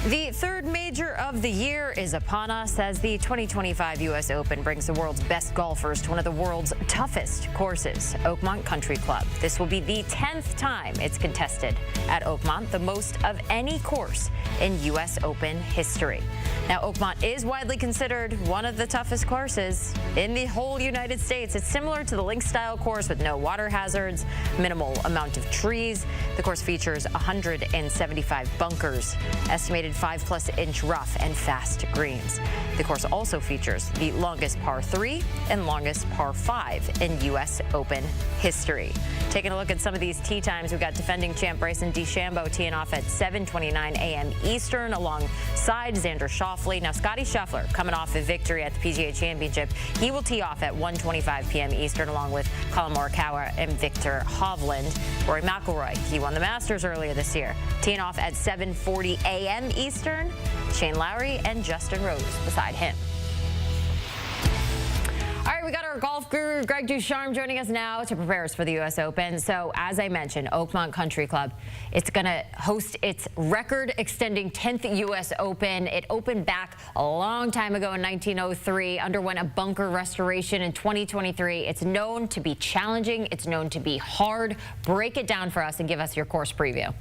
The third major of the year is upon us as the 2025 U.S. Open brings the world's best golfers to one of the world's toughest courses, Oakmont Country Club. This will be the 10th time it's contested at Oakmont, the most of any course in U.S. Open history. Now, Oakmont is widely considered one of the toughest courses in the whole United States. It's similar to the links-style course with no water hazards, minimal amount of trees. The course features 175 bunkers, estimated 5+ inch rough and fast greens. The course also features the longest par 3 and longest par 5 in U.S. Open history. Taking a look at some of these tee times, we've got defending champ DeChambeau teeing off at 7:29 a.m. Eastern alongside Xander Schauffele. Now, Scotty Scheffler coming off a victory at the PGA Championship. He will tee off at 1:25 p.m. Eastern along with Colin Morikawa and Victor Hovland. Rory McIlroy, he won the Masters earlier this year, teeing off at 7:40 a.m. Eastern. Shane Lowry and Justin Rose beside him. All right, we got our golf guru, Greg Ducharme, joining us now to prepare us for the U.S. Open. So, as I mentioned, Oakmont Country Club, it's going to host its record-extending 10th U.S. Open. It opened back a long time ago in 1903, underwent a bunker restoration in 2023. It's known to be challenging. It's known to be hard. Break it down for us and give us your course preview.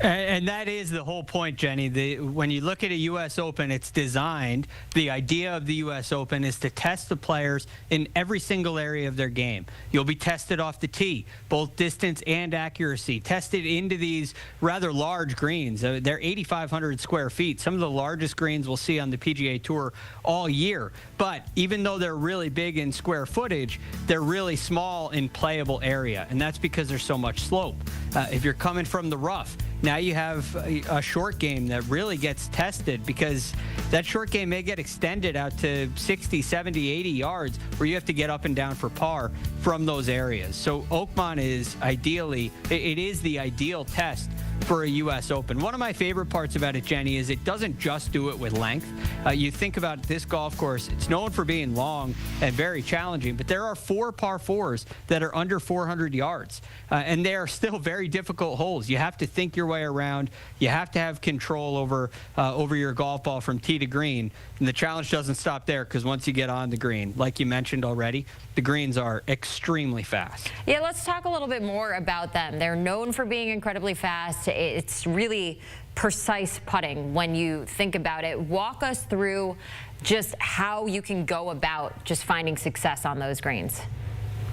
And that is the whole point, Jenny. When you look at a U.S. Open, it's designed, the idea of the U.S. Open is to test the players in every single area of their game. You'll be tested off the tee, both distance and accuracy, tested into these rather large greens. They're 8,500 square feet, some of the largest greens we'll see on the PGA Tour all year. But even though they're really big in square footage, they're really small in playable area, and that's because there's so much slope. If you're coming from the rough, now you have a short game that really gets tested because that short game may get extended out to 60, 70, 80 yards where you have to get up and down for par from those areas. So Oakmont is ideally, it is the ideal test for a U.S. Open. One of my favorite parts about it, Jenny, is it doesn't just do it with length. You think about this golf course, it's known for being long and very challenging, but there are 4 par 4s that are under 400 yards, and they are still very difficult holes. You have to think your way around. You have to have control over your golf ball from tee to green, and the challenge doesn't stop there because once you get on the green, like you mentioned already, the greens are extremely fast. Yeah, let's talk a little bit more about them. They're known for being incredibly fast. It's really precise putting when you think about it. Walk us through just how you can go about just finding success on those greens.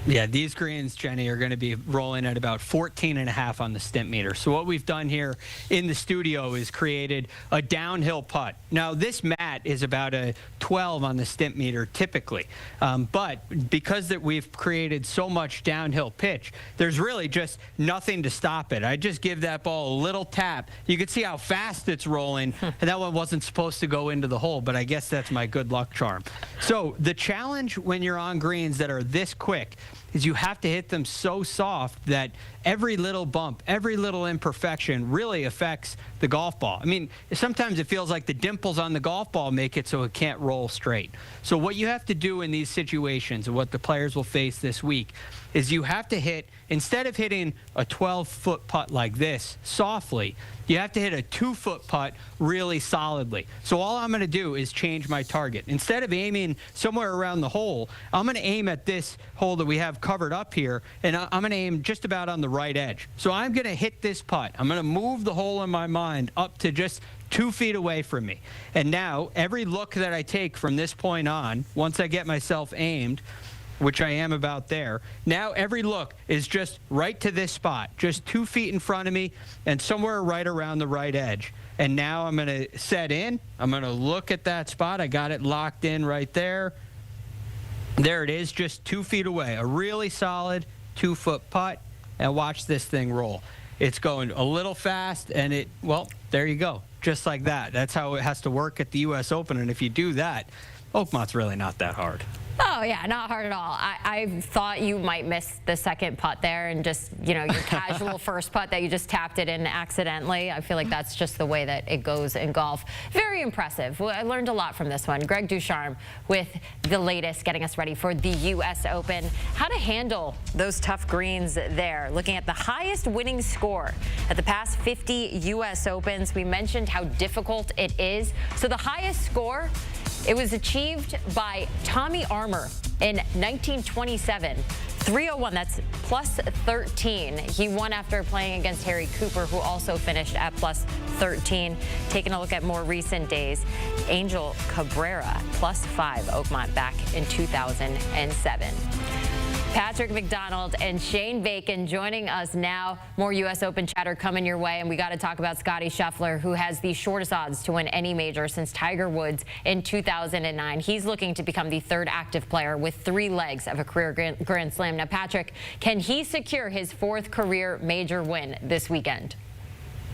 Yeah, these greens, Jenny, are going to be rolling at about 14.5 on the stimp meter. So what we've done here in the studio is created a downhill putt. Now, this mat is about a 12 on the stimp meter typically. But because that we've created so much downhill pitch, there's really just nothing to stop it. I just give that ball a little tap. You can see how fast it's rolling. And that one wasn't supposed to go into the hole, but I guess that's my good luck charm. So the challenge when you're on greens that are this quick is you have to hit them so soft that every little bump, every little imperfection really affects the golf ball. I mean, sometimes it feels like the dimples on the golf ball make it so it can't roll straight. So what you have to do in these situations, and what the players will face this week, is you have to hit, instead of hitting a 12-foot putt like this softly, you have to hit a 2-foot putt really solidly. So all I'm going to do is change my target. Instead of aiming somewhere around the hole, I'm going to aim at this hole that we have covered up here, and I'm going to aim just about on the right edge. So I'm going to hit this putt. I'm going to move the hole in my mind up to just 2 feet away from me. And now every look that I take from this point on, once I get myself aimed, which I am about there, now every look is just right to this spot, just 2 feet in front of me and somewhere right around the right edge. And now I'm going to set in. I'm going to look at that spot. I got it locked in right there. There it is, just 2 feet away. A really solid 2-foot putt, and watch this thing roll. It's going a little fast, and well, there you go, just like that. That's how it has to work at the U.S. Open, and if you do that, Oakmont's really not that hard. Oh, yeah, not hard at all. I thought you might miss the second putt there and just, your casual first putt that you just tapped it in accidentally. I feel like that's just the way that it goes in golf. Very impressive. I learned a lot from this one. Greg Ducharme with the latest, getting us ready for the U.S. Open. How to handle those tough greens there. Looking at the highest winning score at the past 50 U.S. Opens. We mentioned how difficult it is. So the highest score, it was achieved by Tommy Armour in 1927. 301, that's plus 13. He won after playing against Harry Cooper, who also finished at plus 13. Taking a look at more recent days, Angel Cabrera, plus 5, Oakmont back in 2007. Patrick McDonald and Shane Bacon joining us now. More U.S. Open chatter coming your way, and we got to talk about Scottie Scheffler, who has the shortest odds to win any major since Tiger Woods in 2009. He's looking to become the third active player with 3 legs of a career Grand Slam. Now, Patrick, can he secure his 4th career major win this weekend?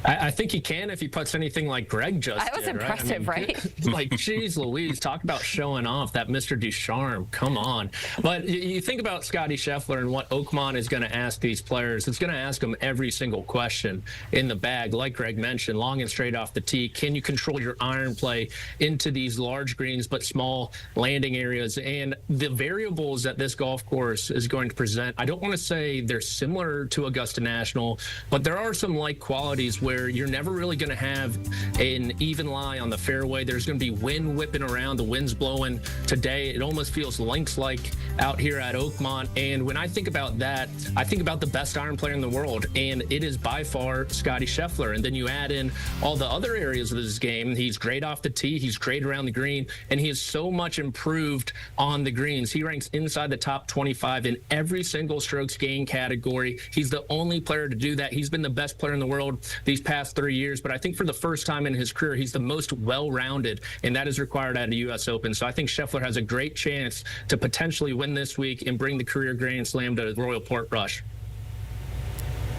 I think he can if he puts anything like Greg just That was did, impressive, right? Like, geez Louise, talk about showing off, that Mr. Ducharme. Come on. But you think about Scottie Scheffler and what Oakmont is going to ask these players. It's going to ask them every single question in the bag. Like Greg mentioned, long and straight off the tee. Can you control your iron play into these large greens but small landing areas? And the variables that this golf course is going to present, I don't want to say they're similar to Augusta National, but there are some like qualities where you're never really going to have an even lie on the fairway. There's going to be wind whipping around. The wind's blowing today. It almost feels Lynx-like out here at Oakmont. And when I think about that, I think about the best iron player in the world, and it is by far Scottie Scheffler. And then you add in all the other areas of his game. He's great off the tee. He's great around the green, and he is so much improved on the greens. He ranks inside the top 25 in every single strokes gain category. He's the only player to do that. He's been the best player in the world these past 3 years, but I think for the first time in his career, he's the most well-rounded, and that is required at a U.S. Open. So I think Scheffler has a great chance to potentially win this week and bring the career Grand Slam to Royal Portrush.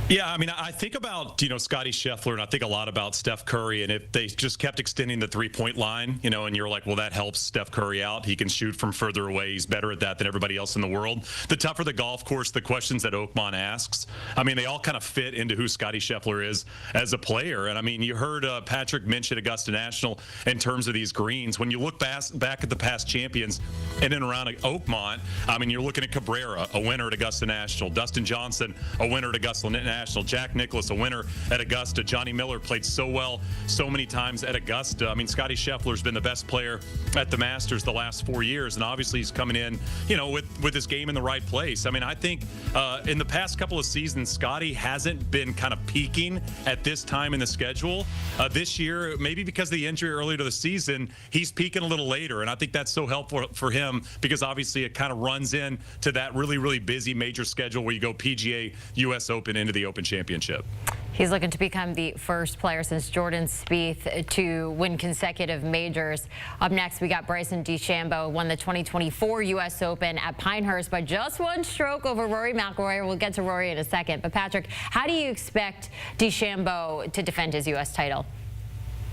Yeah, I mean, I think about, Scottie Scheffler, and I think a lot about Steph Curry, and if they just kept extending the three-point line, and you're like, well, that helps Steph Curry out. He can shoot from further away. He's better at that than everybody else in the world. The tougher the golf course, the questions that Oakmont asks, I mean, they all kind of fit into who Scottie Scheffler is as a player. And, I mean, you heard Patrick mention Augusta National in terms of these greens. When you look back at the past champions in and around Oakmont, I mean, you're looking at Cabrera, a winner at Augusta National. Dustin Johnson, a winner at Augusta National. Jack Nicklaus, a winner at Augusta. Johnny Miller played so well so many times at Augusta. I mean, Scottie Scheffler's been the best player at the Masters the last 4 years, and obviously he's coming in, with his game in the right place. I mean, I think in the past couple of seasons, Scottie hasn't been kind of peaking at this time in the schedule. This year, maybe because of the injury earlier to the season, he's peaking a little later, and I think that's so helpful for him because obviously it kind of runs in to that really, really busy major schedule where you go PGA, U.S. Open into the Open Championship. He's looking to become the first player since Jordan Spieth to win consecutive majors. Up next, we got Bryson DeChambeau, won the 2024 U.S. Open at Pinehurst by just 1 stroke over Rory McIlroy. We'll get to Rory in a second. But Patrick, how do you expect DeChambeau to defend his U.S. title?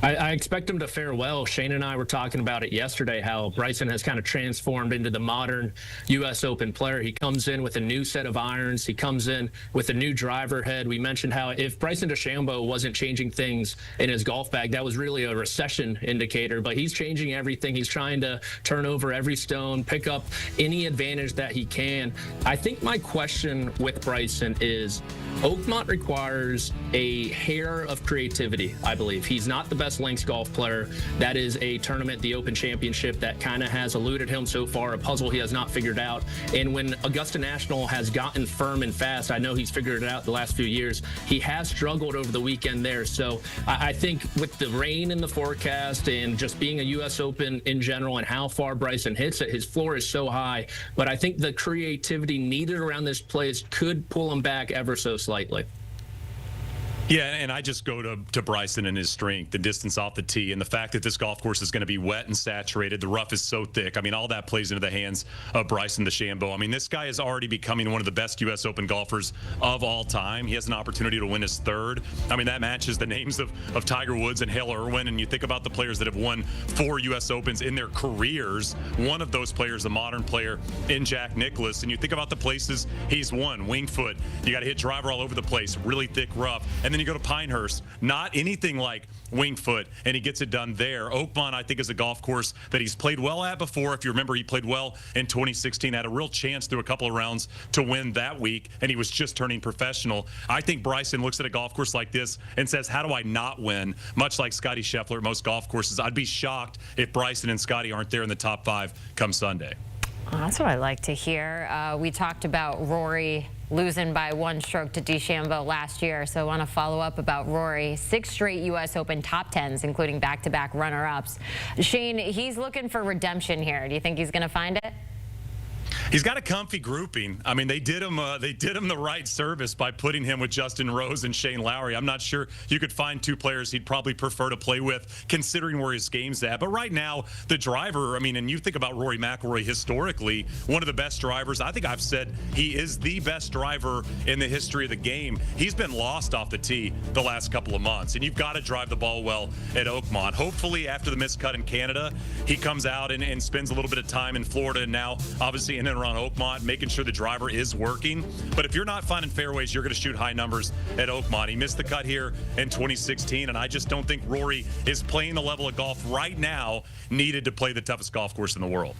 I expect him to fare well. Shane and I were talking about it yesterday, how Bryson has kind of transformed into the modern U.S. Open player. He comes in with a new set of irons. He comes in with a new driver head. We mentioned how if Bryson DeChambeau wasn't changing things in his golf bag, that was really a recession indicator. But he's changing everything. He's trying to turn over every stone, pick up any advantage that he can. I think my question with Bryson is Oakmont requires a hair of creativity, I believe. He's not the best links golf player. That is a tournament, the Open Championship, that kind of has eluded him so far, a puzzle he has not figured out. And when Augusta National has gotten firm and fast, I know he's figured it out the last few years, he has struggled over the weekend there. So I think with the rain in the forecast and just being a U.S. Open in general and how far Bryson hits it, his floor is so high. But I think the creativity needed around this place could pull him back ever so slightly. Yeah, and I just go to Bryson and his strength, the distance off the tee, and the fact that this golf course is going to be wet and saturated. The rough is so thick. I mean, all that plays into the hands of Bryson DeChambeau. I mean, this guy is already becoming one of the best U.S. Open golfers of all time. He has an opportunity to win his third. I mean, that matches the names of Tiger Woods and Hale Irwin, and you think about the players that have won 4 U.S. Opens in their careers. One of those players, a modern player in Jack Nicklaus, and you think about the places he's won. Winged foot, you got to hit driver all over the place, really thick rough, and then you go to Pinehurst, not anything like Winged foot, and he gets it done there. Oakmont, I think, is a golf course that he's played well at before. If you remember, he played well in 2016, had a real chance through a couple of rounds to win that week, and he was just turning professional. I think Bryson looks at a golf course like this and says, how do I not win? Much like Scotty Scheffler at most golf courses. I'd be shocked if Bryson and Scotty aren't there in the top 5 come Sunday. That's what I like to hear. We talked about Rory losing by 1 stroke to DeChambeau last year, so I want to follow up about Rory. 6 straight U.S. Open top 10s, including back-to-back runner-ups. Shane, he's looking for redemption here. Do you think he's going to find it? He's got a comfy grouping. I mean, they did him the right service by putting him with Justin Rose and Shane Lowry. I'm not sure you could find 2 players he'd probably prefer to play with, considering where his game's at. But right now, the driver, I mean, and you think about Rory McIlroy historically, one of the best drivers. I think I've said he is the best driver in the history of the game. He's been lost off the tee the last couple of months, and you've got to drive the ball well at Oakmont. Hopefully, after the miscut in Canada, he comes out and spends a little bit of time in Florida, and now, obviously, in and around Oakmont, making sure the driver is working. But if you're not finding fairways, you're going to shoot high numbers at Oakmont. He missed the cut here in 2016, and I just don't think Rory is playing the level of golf right now needed to play the toughest golf course in the world.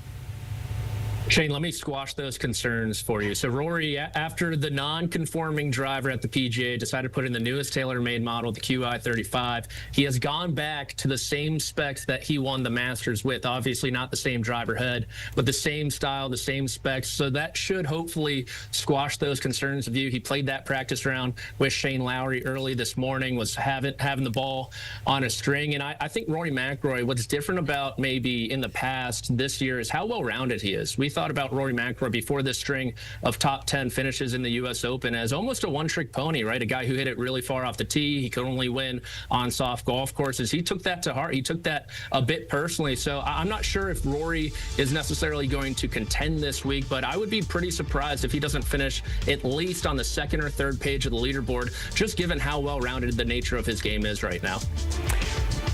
Shane, let me squash those concerns for you. So Rory, after the non-conforming driver at the PGA decided to put in the newest tailor-made model, the QI35, he has gone back to the same specs that he won the Masters with. Obviously not the same driver head, but the same style, the same specs. So that should hopefully squash those concerns of you. He played that practice round with Shane Lowry early this morning, was having the ball on a string. And I think Rory McIlroy, what's different about maybe in the past this year is how well-rounded he is. We thought about Rory McIlroy before this string of top 10 finishes in the U.S. Open as almost a one-trick pony, right? A guy who hit it really far off the tee. He could only win on soft golf courses. He took that to heart. He took that a bit personally. So I'm not sure if Rory is necessarily going to contend this week, but I would be pretty surprised if he doesn't finish at least on the 2nd or 3rd page of the leaderboard, just given how well-rounded the nature of his game is right now.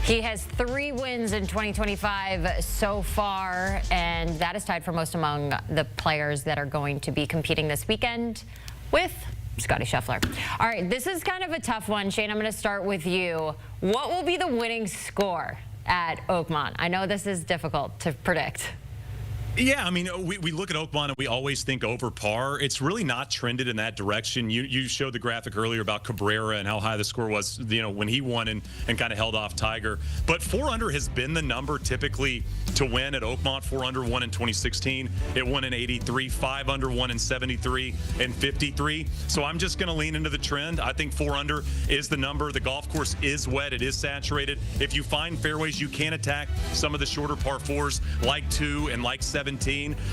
He has 3 wins in 2025 so far, and that is tied for most among the players that are going to be competing this weekend with Scotty Scheffler. All right, this is kind of a tough one. Shane, I'm going to start with you. What will be the winning score at Oakmont? I know this is difficult to predict. Yeah, I mean, we look at Oakmont and we always think over par. It's really not trended in that direction. You showed the graphic earlier about Cabrera and how high the score was, you know, when he won and kind of held off Tiger. But 4 under has been the number typically to win at Oakmont. 4 under won in 2016. It won in 83. 5 under won in 73 and 53. So I'm just going to lean into the trend. I think 4 under is the number. The golf course is wet. It is saturated. If you find fairways, you can attack some of the shorter par 4s like 2 and like 17.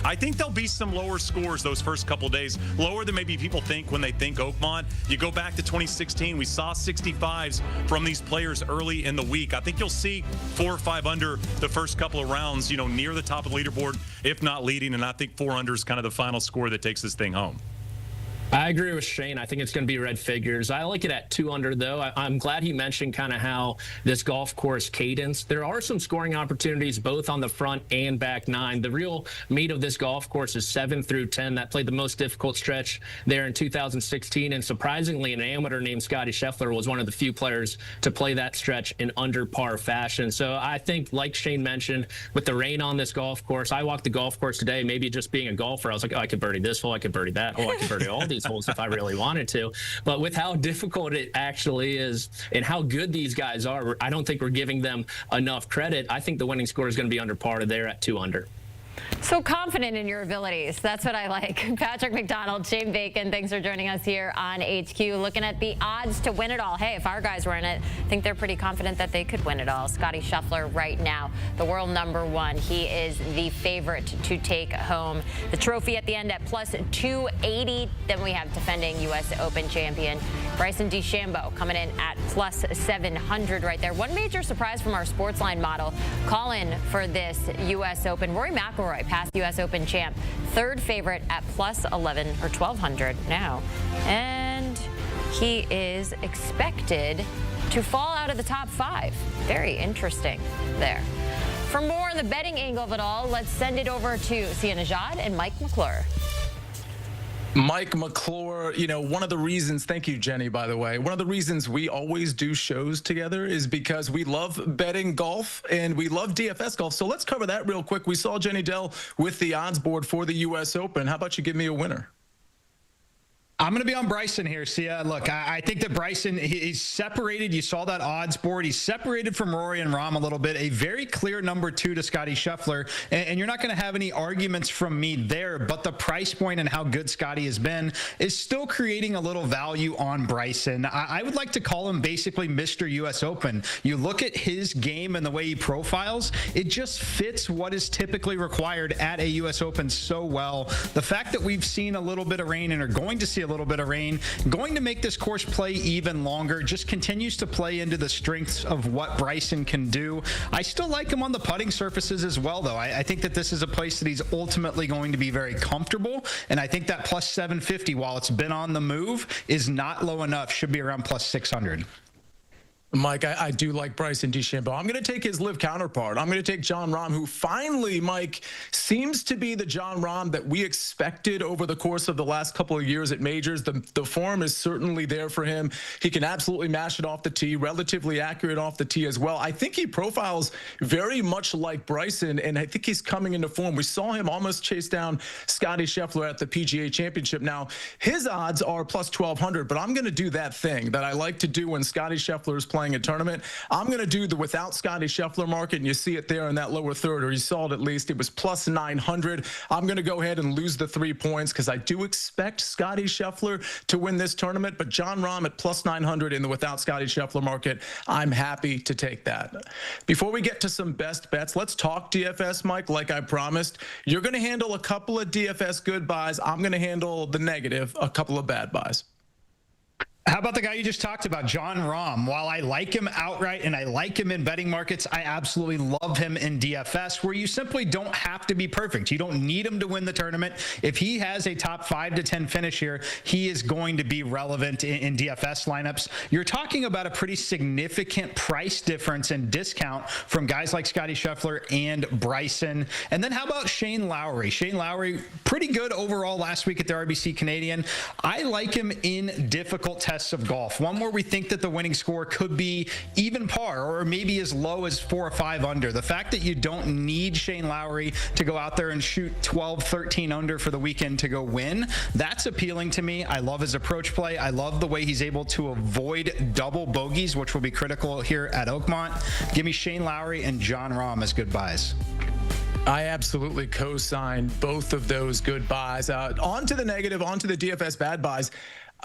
I think there'll be some lower scores those first couple of days, lower than maybe people think when they think Oakmont. You go back to 2016, we saw 65s from these players early in the week. I think you'll see 4 or 5 under the first couple of rounds, you know, near the top of the leaderboard, if not leading. And I think 4 under is kind of the final score that takes this thing home. I agree with Shane. I think it's going to be red figures. I like it at 2 under, though. I'm glad he mentioned kind of how this golf course cadence. There are some scoring opportunities both on the front and back 9. The real meat of this golf course is 7 through 10. That played the most difficult stretch there in 2016. And surprisingly, an amateur named Scotty Scheffler was one of the few players to play that stretch in under par fashion. So I think, like Shane mentioned, with the rain on this golf course, I walked the golf course today, maybe just being a golfer. I was like, oh, I could birdie this hole. I could birdie that hole. I could birdie all these holes if I really wanted to. But with how difficult it actually is and how good these guys are, I don't think we're giving them enough credit. I think the winning score is going to be under par there at 2 under. So confident in your abilities. That's what I like. Patrick McDonald, Shane Bacon, thanks for joining us here on HQ. Looking at the odds to win it all. Hey, if our guys were in it, I think they're pretty confident that they could win it all. Scotty Scheffler right now, the world #1. He is the favorite to take home the trophy at the end at plus 280. Then we have defending U.S. Open champion Bryson DeChambeau coming in at plus 700 right there. One major surprise from our Sportsline model, call in for this U.S. Open. Rory McIlroy, past U.S. Open champ, third favorite at plus 11 or 1,200 now. And he is expected to fall out of the top 5. Very interesting there. For more on the betting angle of it all, let's send it over to Nejad and Mike McClure. Mike McClure, you know, one of the reasons, thank you, Jenny, by the way, one of the reasons we always do shows together is because we love betting golf and we love DFS golf. So let's cover that real quick. We saw Jenny Dell with the odds board for the U.S. Open. How about you give me a winner? I'm going to be on Bryson here, Sia. Look, I think that Bryson, he's separated. You saw that odds board. He's separated from Rory and Rahm a little bit. A very clear #2 to Scotty Scheffler. And you're not going to have any arguments from me there. But the price point and how good Scotty has been is still creating a little value on Bryson. I would like to call him basically Mr. U.S. Open. You look at his game and the way he profiles, it just fits what is typically required at a U.S. Open so well. The fact that we've seen a little bit of rain and are going to see a little bit of rain, going to make this course play even longer, just continues to play into the strengths of what Bryson can do. I still like him on the putting surfaces as well, though. I think that this is a place that he's ultimately going to be very comfortable, and I think that plus 750, while it's been on the move, is not low enough. Should be around plus 600. Mike, I do like Bryson DeChambeau. I'm going to take his live counterpart. I'm going to take Jon Rahm, who finally, Mike, seems to be the Jon Rahm that we expected over the course of the last couple of years at majors. The form is certainly there for him. He can absolutely mash it off the tee, relatively accurate off the tee as well. I think he profiles very much like Bryson, and I think he's coming into form. We saw him almost chase down Scotty Scheffler at the PGA Championship. Now, his odds are plus 1,200, but I'm going to do that thing that I like to do when Scotty Scheffler is playing a tournament. I'm going to do the without Scotty Scheffler market, and you see it there in that lower third, or you saw it at least. It was plus 900. I'm going to go ahead and lose the 3 points because I do expect Scotty Scheffler to win this tournament, but Jon Rahm at plus 900 in the without Scotty Scheffler market, I'm happy to take that. Before we get to some best bets, let's talk DFS, Mike, like I promised. You're going to handle a couple of DFS good buys. I'm going to handle the negative, a couple of bad buys. How about the guy you just talked about, Jon Rahm? While I like him outright and I like him in betting markets, I absolutely love him in DFS, where you simply don't have to be perfect. You don't need him to win the tournament. If he has a top 5 to 10 finish here, he is going to be relevant in DFS lineups. You're talking about a pretty significant price difference and discount from guys like Scotty Scheffler and Bryson. And then how about Shane Lowry? Shane Lowry, pretty good overall last week at the RBC Canadian. I like him in difficult tests of golf. One where we think that the winning score could be even par or maybe as low as 4 or 5 under. The fact that you don't need Shane Lowry to go out there and shoot 12, 13 under for the weekend to go win, that's appealing to me. I love his approach play. I love the way he's able to avoid double bogeys, which will be critical here at Oakmont. Give me Shane Lowry and Jon Rahm as good buys. I absolutely co-sign both of those good buys. On to the negative, on to the DFS bad buys.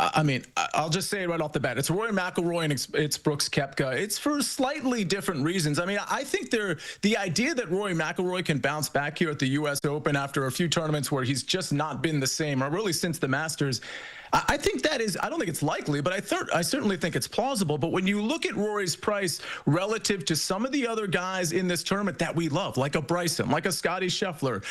I mean, I'll just say it right off the bat. It's Rory McIlroy and it's Brooks Koepka. It's for slightly different reasons. I mean, I think the idea that Rory McIlroy can bounce back here at the U.S. Open after a few tournaments where he's just not been the same, or really since the Masters, I think that is, I don't think it's likely, but I certainly think it's plausible. But when you look at Rory's price relative to some of the other guys in this tournament that we love, like a Bryson, like a Scotty Scheffler,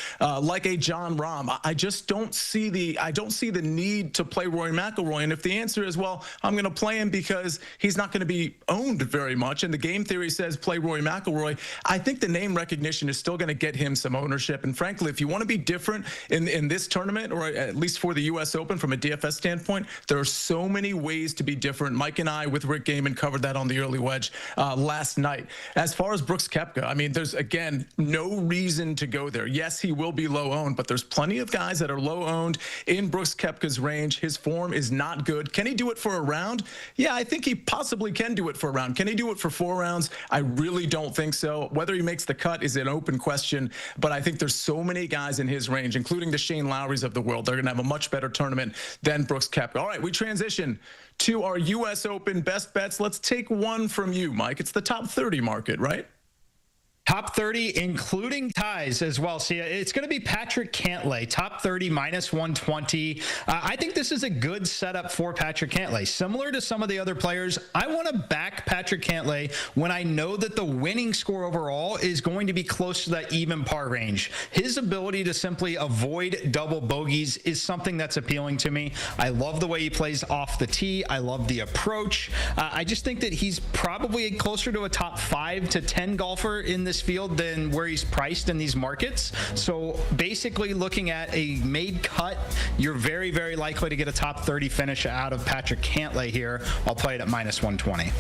like a Jon Rahm, I just don't see the need to play Rory McIlroy. And if the answer is, well, I'm going to play him because he's not going to be owned very much, and the game theory says play Rory McIlroy, I think the name recognition is still going to get him some ownership. And frankly, if you want to be different in this tournament, or at least for the U.S. Open from a DFS standpoint, standpoint, there are so many ways to be different. Mike and I, with Rick Gaiman, covered that on the early wedge last night. As far as Brooks Koepka, I mean, there's, again, no reason to go there. Yes, he will be low-owned, but there's plenty of guys that are low-owned in Brooks Koepka's range. His form is not good. Can he do it for a round? Yeah, I think he possibly can do it for a round. Can he do it for 4 rounds? I really don't think so. Whether he makes the cut is an open question, but I think there's so many guys in his range, including the Shane Lowrys of the world. They're going to have a much better tournament than Brooks Koepka. All right, we transition to our U.S. Open best bets. Let's take one from you, Mike. It's the top 30 market, right? Top 30, including ties as well. See, it's going to be Patrick Cantlay, top 30, minus 120. I think this is a good setup for Patrick Cantlay. Similar to some of the other players, I want to back Patrick Cantlay when I know that the winning score overall is going to be close to that even par range. His ability to simply avoid double bogeys is something that's appealing to me. I love the way he plays off the tee. I love the approach. I just think that he's probably closer to a top 5 to 10 golfer in this field than where he's priced in these markets. So basically looking at a made cut, you're very, very likely to get a top 30 finish out of Patrick Cantlay here. I'll play it at minus 120.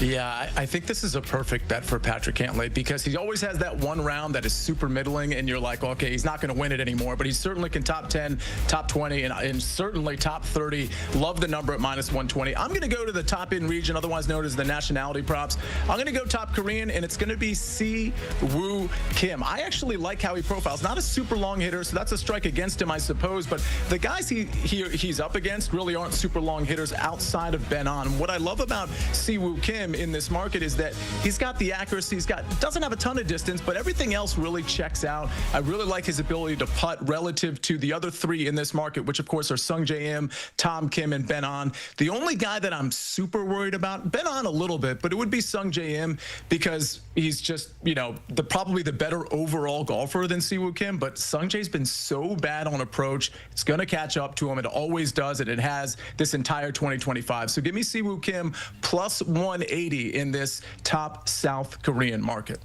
Yeah, I think this is a perfect bet for Patrick Cantlay because he always has that one round that is super middling and you're like, okay, he's not going to win it anymore, but he certainly can top 10, top 20, and certainly top 30. Love the number at minus 120. I'm going to go to the top in region, otherwise known as the nationality props. I'm going to go top Korean, and it's going to be Si-Woo Kim. I actually like how he profiles. Not a super long hitter, so that's a strike against him, I suppose, but the guys he's up against really aren't super long hitters outside of Ben On. What I love about Si-Woo Kim in this market is that he's got the accuracy, doesn't have a ton of distance, but everything else really checks out. I really like his ability to putt relative to the other 3 in this market, which of course are Sung Jae Im, Tom Kim, and Ben On. The only guy that I'm super worried about, Ben On a little bit, but it would be Sung Jae Im because he's just, you know, probably the better overall golfer than Si-Woo Kim, but Sung Jae's been so bad on approach. It's going to catch up to him. It always does, and it has this entire 2025. So give me Si-Woo Kim plus 180 in this top South Korean market.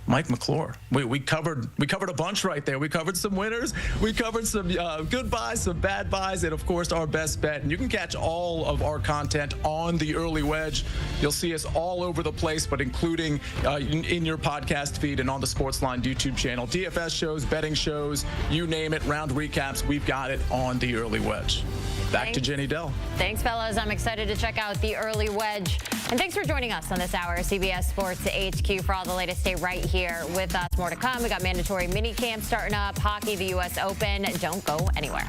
Mike McClure. We covered a bunch right there. We covered some winners. We covered some good buys, some bad buys, and of course our best bet. And you can catch all of our content on the early wedge. You'll see us all over the place, but including in your podcast feed and on the Sportsline YouTube channel. DFS shows, betting shows, you name it, round recaps. We've got it on the early wedge. Back to Jenny Dell. Thanks, fellas. I'm excited to check out the early wedge. And thanks for joining us on this hour of CBS Sports HQ. For all the latest, stay right here with us. More to come. We got mandatory mini camp starting up, hockey, the U.S. Open. Don't go anywhere.